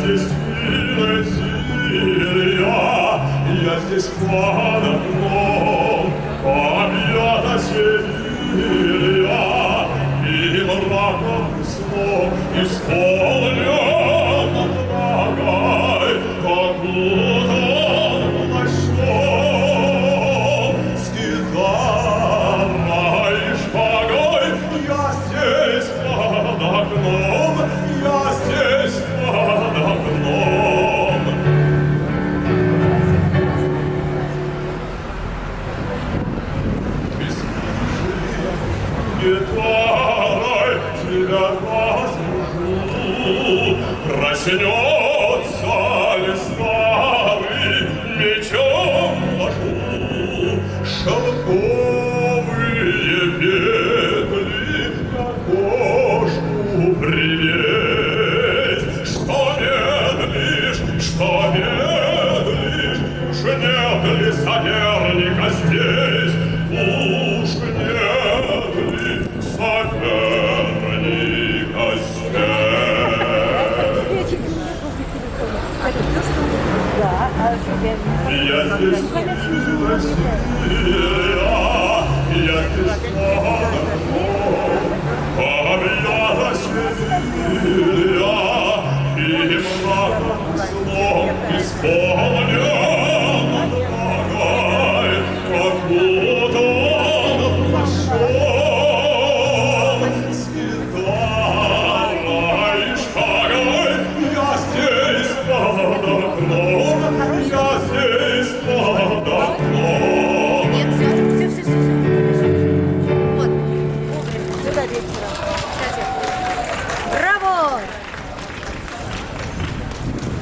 здесь я здесь под окном, объята Севилья, и мраком сном исполнен отвагой, окутан плащом, с гитарой и шпагой. Я здесь под окном, я здесь под окном. Гитарой тебя разлюблю, проснется ли старый, мечом ложу, шелковые петли на кошку прилезть. Что медлишь, уж нет ли соперника здесь, уж нет ли соперника здесь. Я здесь